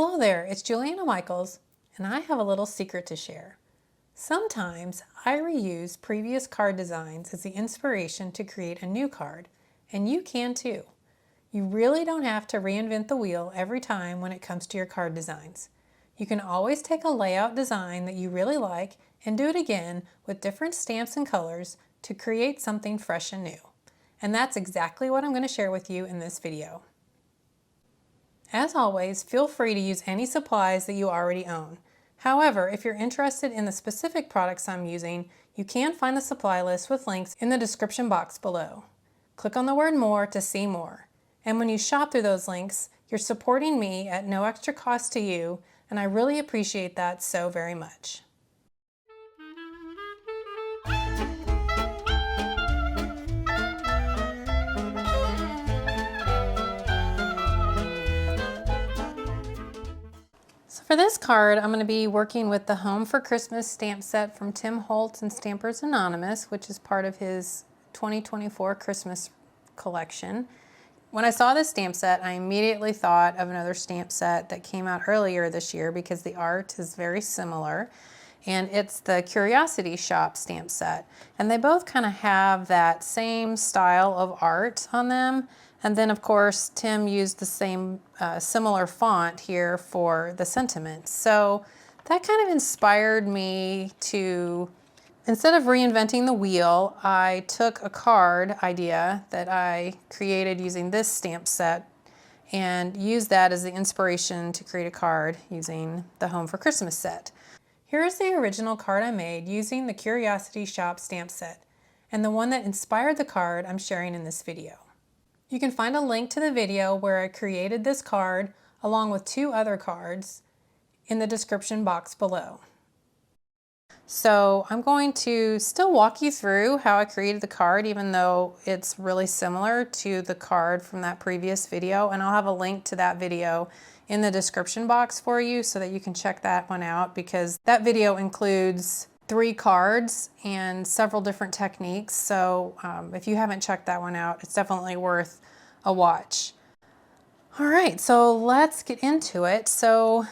Hello there, it's Juliana Michaels, and I have a little secret to share. Sometimes I reuse previous card designs as the inspiration to create a new card, and you can too. You really don't have to reinvent the wheel every time when it comes to your card designs. You can always take a layout design that you really like and do it again with different stamps and colors to create something fresh and new. And that's exactly what I'm going to share with you in this video. As always, feel free to use any supplies that you already own. However, if you're interested in the specific products I'm using, you can find the supply list with links in the description box below. Click on the word more to see more. And when you shop through those links, you're supporting me at no extra cost to you, and I really appreciate that so very much. So for this card, I'm going to be working with the Home for Christmas stamp set from Tim Holtz and Stampers Anonymous, which is part of his 2024 Christmas collection. When I saw this stamp set, I immediately thought of another stamp set that came out earlier this year because the art is very similar, and it's the Curiosity Shop stamp set. And they both kind of have that same style of art on them. And then of course, Tim used the same similar font here for the sentiments. So that kind of inspired me to, instead of reinventing the wheel, I took a card idea that I created using this stamp set and used that as the inspiration to create a card using the Home for Christmas set. Here is the original card I made using the Curiosity Shop stamp set, and the one that inspired the card I'm sharing in this video. You can find a link to the video where I created this card along with 2 other cards in the description box below. So I'm going to still walk you through how I created the card, even though it's really similar to the card from that previous video, and I'll have a link to that video in the description box for you so that you can check that one out, because that video includes 3 cards and several different techniques. So if you haven't checked that one out, it's definitely worth a watch. All right, so let's get into it. So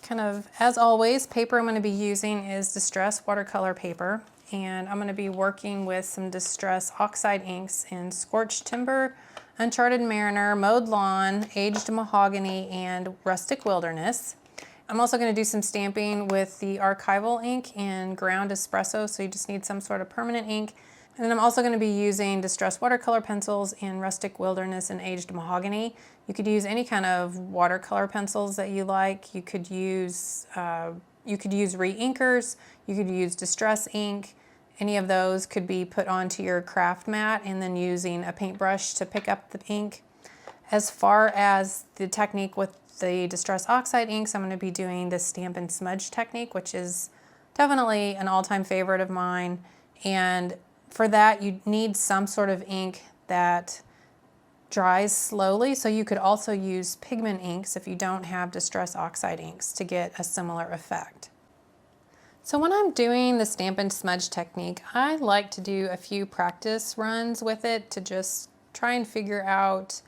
kind of, as always, paper I'm going to be using is Distress watercolor paper, and I'm going to be working with some Distress Oxide inks in Scorched Timber, Uncharted Mariner, Mowed Lawn, Aged Mahogany, and Rustic Wilderness. I'm also going to do some stamping with the Archival ink in Ground Espresso, so you just need some sort of permanent ink. And then I'm also going to be using Distress watercolor pencils in Rustic Wilderness and Aged Mahogany. You could use any kind of watercolor pencils that you like. You could use re-inkers, you could use Distress ink. Any of those could be put onto your craft mat and then using a paintbrush to pick up the ink. As far as the technique with the Distress Oxide inks, I'm going to be doing the stamp and smudge technique, which is definitely an all-time favorite of mine. And for that, you need some sort of ink that dries slowly. So you could also use pigment inks if you don't have Distress Oxide inks to get a similar effect. So when I'm doing the stamp and smudge technique, I like to do a few practice runs with it to just try and figure out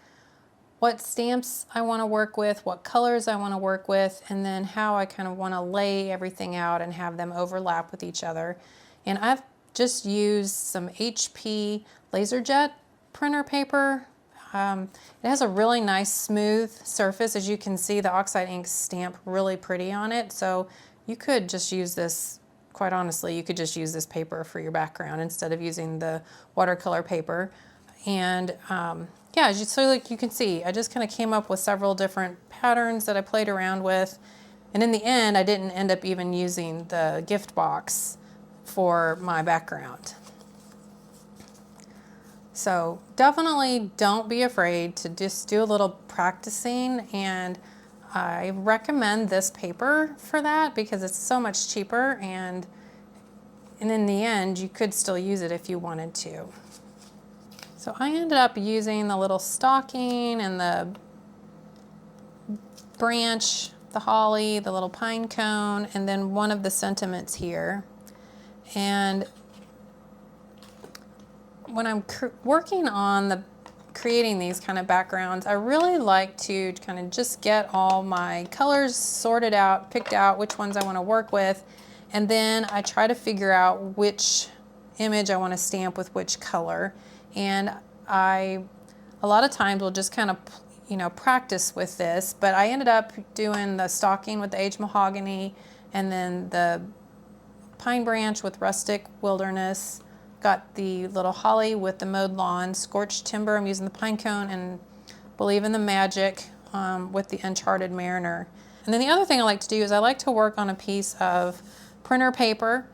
what stamps I want to work with, what colors I want to work with, and then how I kind of want to lay everything out and have them overlap with each other. And I've just used some HP LaserJet printer paper. It has a really nice smooth surface. As you can see, the Oxide inks stamp really pretty on it. So you could just use this, quite honestly, you could just use this paper for your background instead of using the watercolor paper. And yeah, so like you can see, I just kind of came up with several different patterns that I played around with. And in the end, I didn't end up even using the gift box for my background. So definitely don't be afraid to just do a little practicing, and I recommend this paper for that because it's so much cheaper, and in the end you could still use it if you wanted to. So I ended up using the little stocking and the branch, the holly, the little pine cone, and then one of the sentiments here. And when I'm working on the creating these kind of backgrounds, I really like to kind of just get all my colors sorted out, picked out which ones I want to work with, and then I try to figure out which image I want to stamp with which color. And a lot of times will just kind of, you know, practice with this, but I ended up doing the stocking with the aged mahogany, and then the pine branch with rustic wilderness. Got the little holly with the mowed lawn, scorched timber. I'm using the pine cone, and believe in the magic with the Uncharted mariner. And then the other thing I like to do is I like to work on a piece of printer paper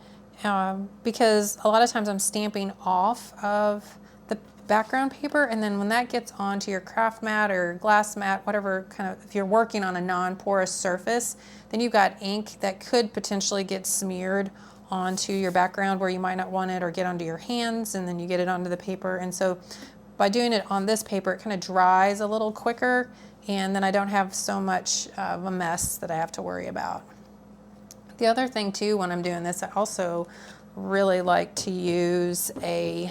because a lot of times I'm stamping off of the background paper, and then when that gets onto your craft mat or glass mat, whatever kind of, if you're working on a non-porous surface, then you've got ink that could potentially get smeared onto your background where you might not want it, or get onto your hands, and then you get it onto the paper. And so by doing it on this paper, it kind of dries a little quicker, and then I don't have so much of a mess that I have to worry about. The other thing too, when I'm doing this, I also really like to use a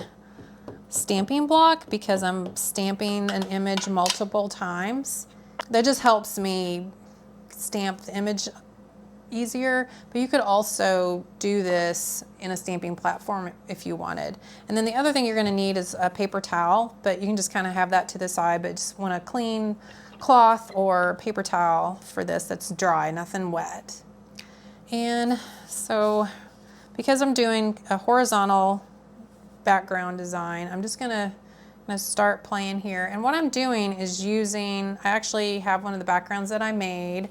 stamping block because I'm stamping an image multiple times. That just helps me stamp the image easier, but you could also do this in a stamping platform if you wanted. And then the other thing you're going to need is a paper towel, but you can just kind of have that to the side, but just want a clean cloth or paper towel for this that's dry, nothing wet. And so because I'm doing a horizontal background design, I'm just gonna start playing here. And what I'm doing is I actually have one of the backgrounds that I made,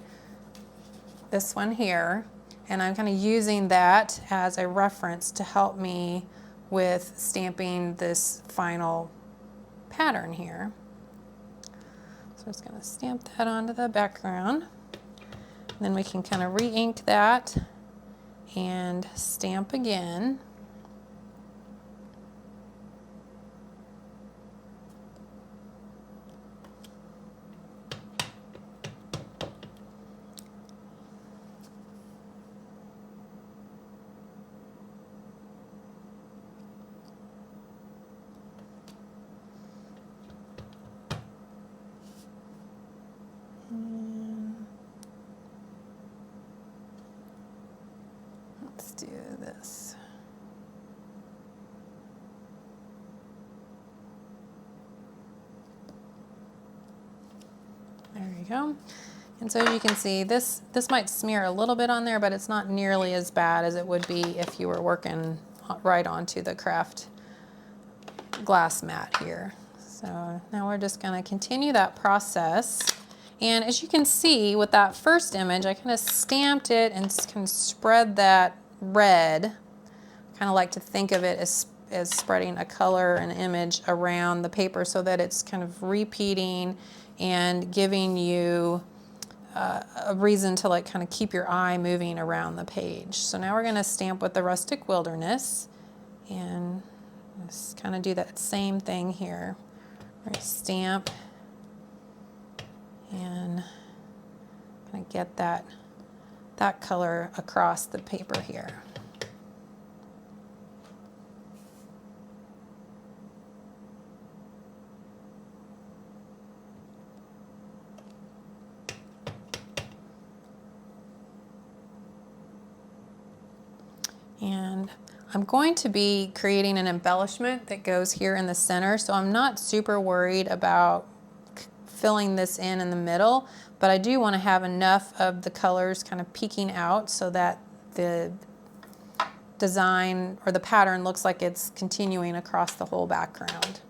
this one here, and I'm kind of using that as a reference to help me with stamping this final pattern here. So I'm just going to stamp that onto the background, and then we can kind of re-ink that and stamp again. Let's do this. There you go. And so you can see this might smear a little bit on there, but it's not nearly as bad as it would be if you were working right onto the craft glass mat here. So now we're just going to continue that process. And as you can see with that first image, I kind of stamped it and kind of spread that red. Kind of like to think of it as spreading a color, an image around the paper so that it's kind of repeating and giving you a reason to like kind of keep your eye moving around the page. So now we're going to stamp with the Rustic Wilderness, and just kind of do that same thing here. We're going to stamp and kind of get that color across the paper here. And I'm going to be creating an embellishment that goes here in the center, so I'm not super worried about filling this in the middle, but I do want to have enough of the colors kind of peeking out so that the design or the pattern looks like it's continuing across the whole background.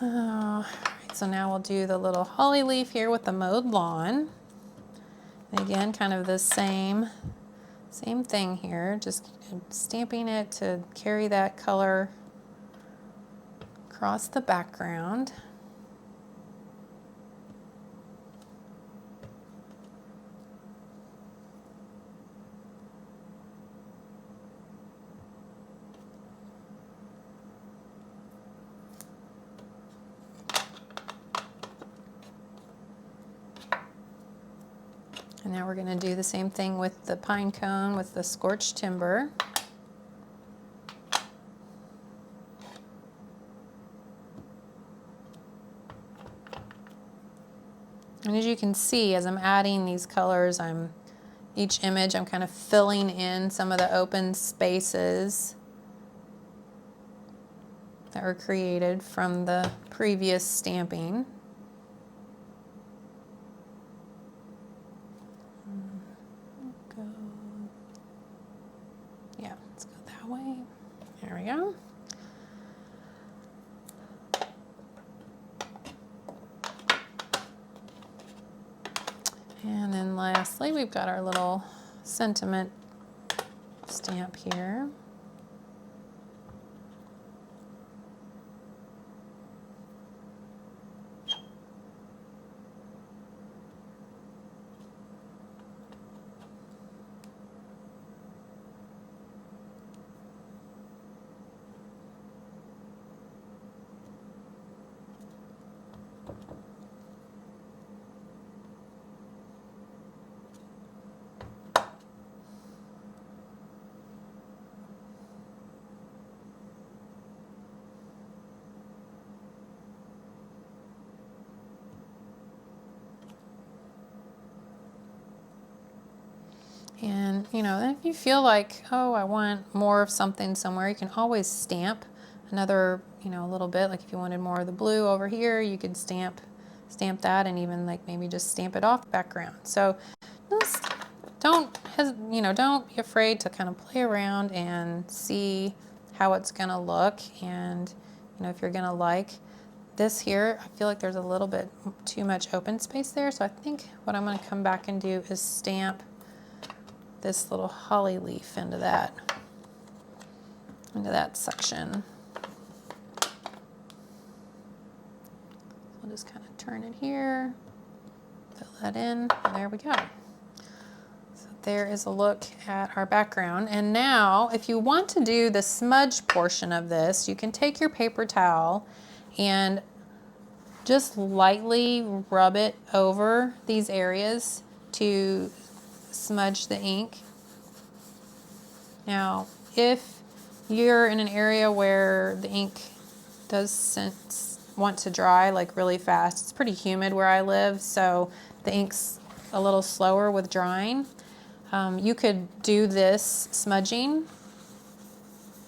All right, so now we'll do the little holly leaf here with the mowed lawn. And again, kind of the same thing here, just stamping it to carry that color across the background. And now we're going to do the same thing with the pine cone with the scorched timber. And as you can see, as I'm adding these colors, each image I'm kind of filling in some of the open spaces that were created from the previous stamping. Yeah, let's go that way. There we go. And then lastly, we've got our little sentiment stamp here. And, you know, if you feel like, oh, I want more of something somewhere, you can always stamp another, you know, a little bit. Like if you wanted more of the blue over here, you could stamp that, and even like maybe just stamp it off the background. So just don't be afraid to kind of play around and see how it's going to look. And, you know, if you're going to like this here, I feel like there's a little bit too much open space there. So I think what I'm going to come back and do is stamp this little holly leaf into that section. We'll just kind of turn it here, fill that in, and there we go. So there is a look at our background. And now, if you want to do the smudge portion of this, you can take your paper towel and just lightly rub it over these areas to smudge the ink. Now, if you're in an area where the ink does want to dry like really fast, it's pretty humid where I live, so the ink's a little slower with drying. You could do this smudging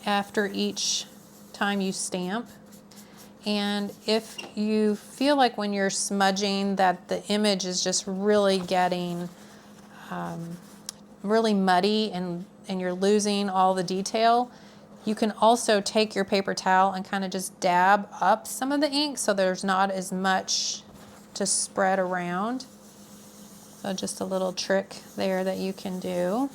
after each time you stamp. And if you feel like when you're smudging that the image is just really getting really muddy and you're losing all the detail, you can also take your paper towel and kind of just dab up some of the ink so there's not as much to spread around. So just a little trick there that you can do.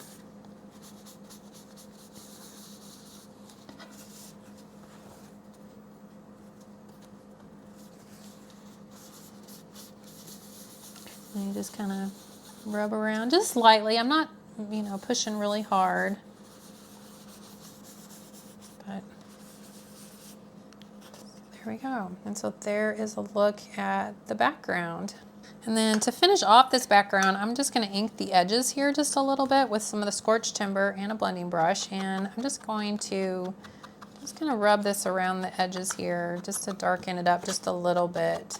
And you just kind of rub around just lightly. I'm not, you know, pushing really hard. But there we go. And so there is a look at the background. And then to finish off this background, I'm just going to ink the edges here just a little bit with some of the scorched timber and a blending brush. And I'm just going to rub this around the edges here just to darken it up just a little bit.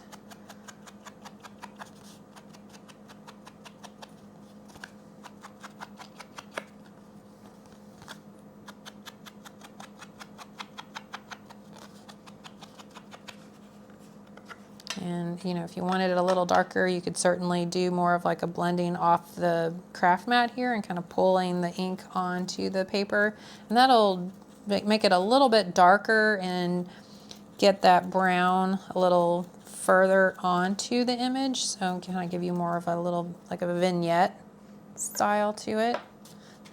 And, you know, if you wanted it a little darker, you could certainly do more of like a blending off the craft mat here and kind of pulling the ink onto the paper. And that'll make it a little bit darker and get that brown a little further onto the image. So kind of give you more of a little, like a vignette style to it.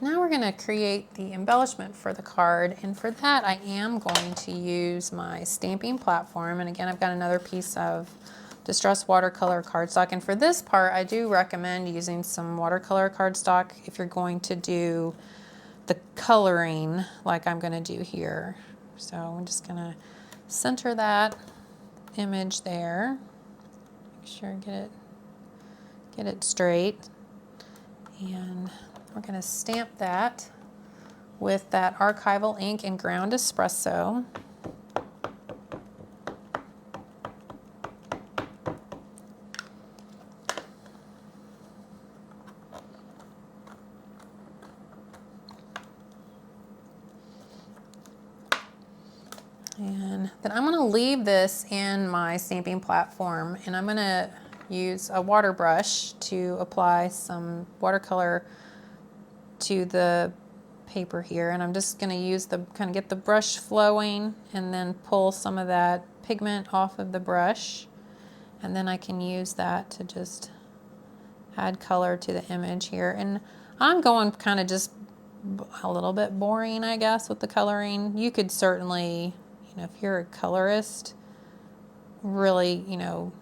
Now we're going to create the embellishment for the card, and for that I am going to use my stamping platform. And again, I've got another piece of distressed watercolor cardstock, and for this part I do recommend using some watercolor cardstock if you're going to do the coloring like I'm going to do here. So I'm just going to center that image there, make sure get it straight, and we're going to stamp that with that Archival ink and ground espresso. Then I'm going to leave this in my stamping platform, and I'm going to use a water brush to apply some watercolor to the paper here, and I'm just going to use the kind of get the brush flowing and then pull some of that pigment off of the brush, and then I can use that to just add color to the image here. And I'm going kind of just a little bit boring, I guess, with the coloring. You could certainly, you know, if you're a colorist, really, you know,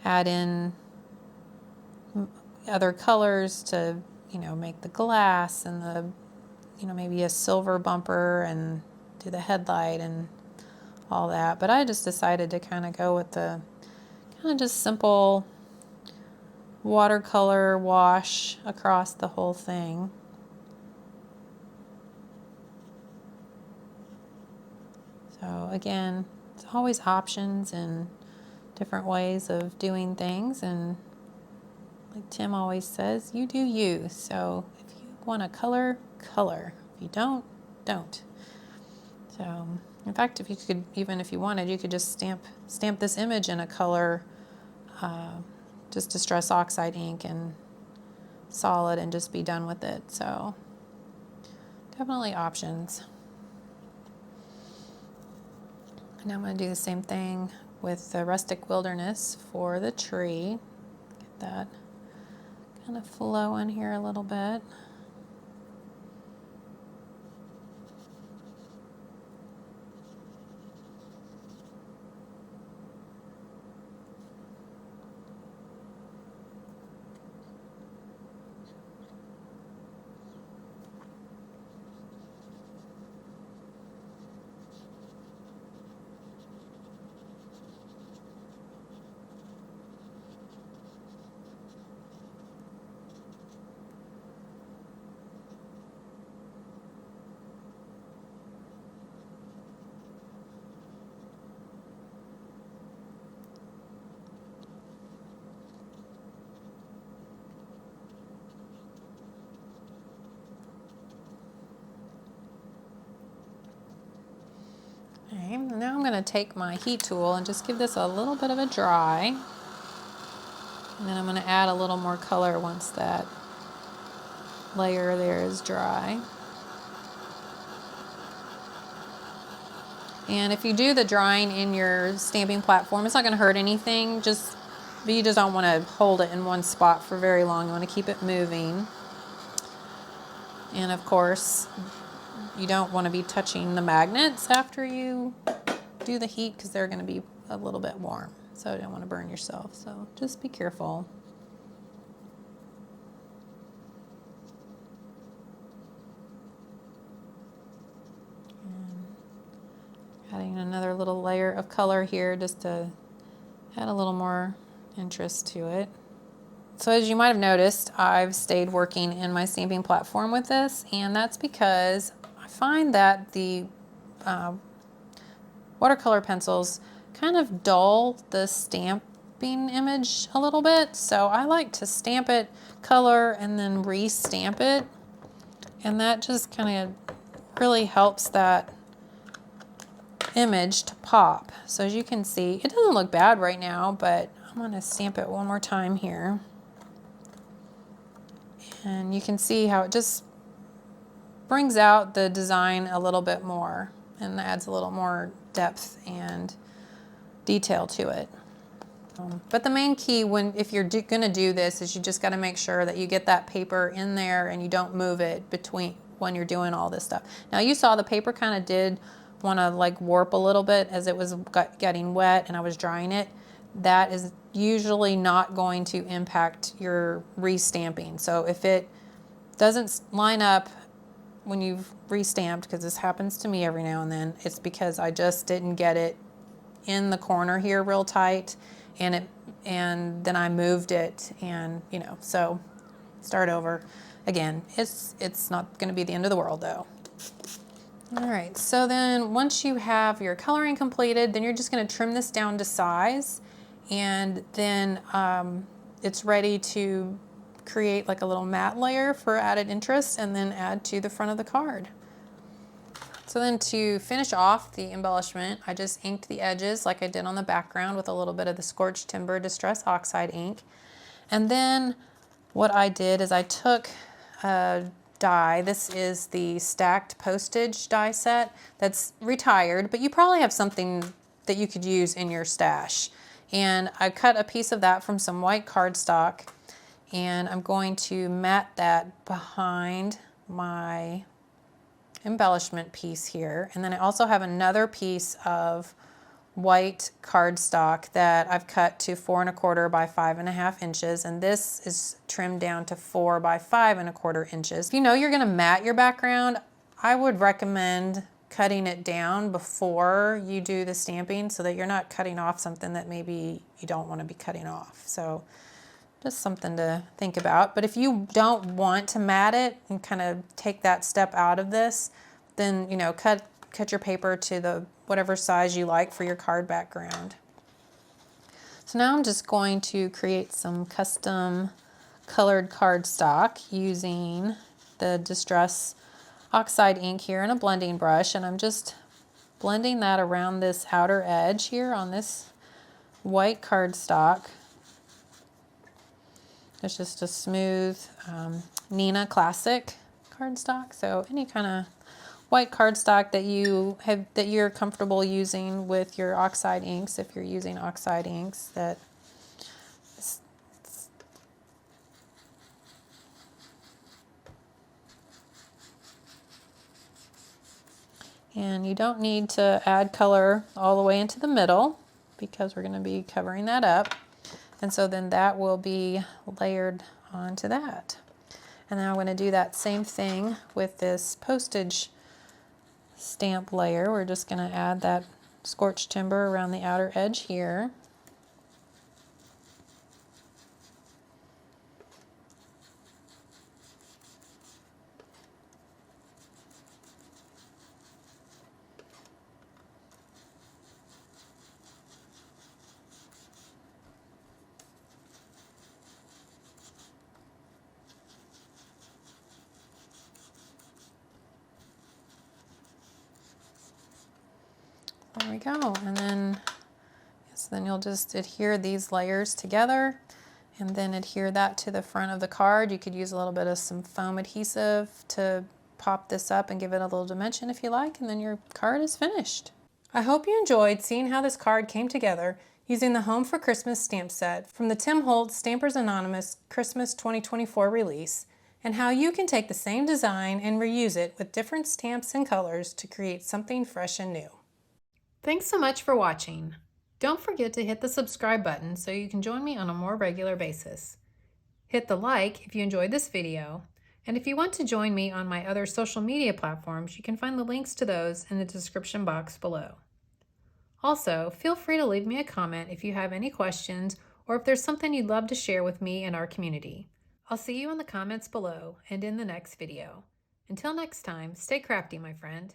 add in other colors to, you know, make the glass and the, you know, maybe a silver bumper and do the headlight and all that. But I just decided to kind of go with the kind of just simple watercolor wash across the whole thing. So again, it's always options and different ways of doing things, and like Tim always says, you do you. So if you want to color, color. If you don't, don't. So in fact, if you could, even if you wanted, you could just stamp this image in a color, just Distress Oxide ink and solid, and just be done with it. So definitely options. Now I'm going to do the same thing with the Rustic Wilderness for the tree. Get that kind of flowing here a little bit. Okay, now I'm going to take my heat tool and just give this a little bit of a dry. And then I'm going to add a little more color once that layer there is dry. And if you do the drying in your stamping platform, it's not going to hurt anything. But you just don't want to hold it in one spot for very long. You want to keep it moving. And of course, you don't want to be touching the magnets after you do the heat, because they're going to be a little bit warm. So you don't want to burn yourself. So just be careful. Adding another little layer of color here just to add a little more interest to it. So as you might have noticed, I've stayed working in my stamping platform with this, and that's because I find that the watercolor pencils kind of dull the stamping image a little bit. So I like to stamp it, color, and then re-stamp it. And that just kind of really helps that image to pop. So as you can see, it doesn't look bad right now, but I'm going to stamp it one more time here. And you can see how it just brings out the design a little bit more and adds a little more depth and detail to it. But the main key if you're going to do this is you just got to make sure that you get that paper in there and you don't move it between when you're doing all this stuff. Now you saw the paper kind of did want to like warp a little bit as it was getting wet and I was drying it. That is usually not going to impact your restamping. So if it doesn't line up when you've restamped, because this happens to me every now and then, it's because I just didn't get it in the corner here real tight, and then I moved it, and so start over again. It's not going to be the end of the world though. All right, so then once you have your coloring completed, then you're just going to trim this down to size, and then it's ready to create like a little matte layer for added interest and then add to the front of the card. So So then to finish off the embellishment, I just inked the edges like I did on the background with a little bit of the Scorched Timber Distress Oxide ink. And then what I did is I took a die. This is the stacked postage die set that's retired, but you probably have something that you could use in your stash. And I cut a piece of that from some white cardstock, and I'm going to mat that behind my embellishment piece here. And then I also have another piece of white cardstock that I've cut to 4 1/4 by 5 1/2 inches, and this is trimmed down to 4 by 5 1/4 inches. If you know you're going to mat your background, I would recommend cutting it down before you do the stamping so that you're not cutting off something that maybe you don't want to be cutting off. So just something to think about. But if you don't want to mat it and kind of take that step out of this, then, you know, cut your paper to the whatever size you like for your card background. So now I'm just going to create some custom colored cardstock using the Distress Oxide ink here and a blending brush, and I'm just blending that around this outer edge here on this white cardstock. It's just a smooth Nina Classic cardstock, so any kind of white cardstock that you're comfortable using with your Oxide inks, if you're using Oxide inks. And you don't need to add color all the way into the middle because we're going to be covering that up. And so then that will be layered onto that. And now I'm going to do that same thing with this postage stamp layer. We're just going to add that Scorched Timber around the outer edge here. There we go. And then, then you'll just adhere these layers together and then adhere that to the front of the card. You could use a little bit of some foam adhesive to pop this up and give it a little dimension if you like, and then your card is finished. I hope you enjoyed seeing how this card came together using the Home for Christmas stamp set from the Tim Holtz Stampers Anonymous Christmas 2024 release, and how you can take the same design and reuse it with different stamps and colors to create something fresh and new. Thanks so much for watching. Don't forget to hit the subscribe button so you can join me on a more regular basis. Hit the like if you enjoyed this video, and if you want to join me on my other social media platforms, you can find the links to those in the description box below. Also, feel free to leave me a comment if you have any questions or if there's something you'd love to share with me and our community. I'll see you in the comments below and in the next video. Until next time, stay crafty, my friend.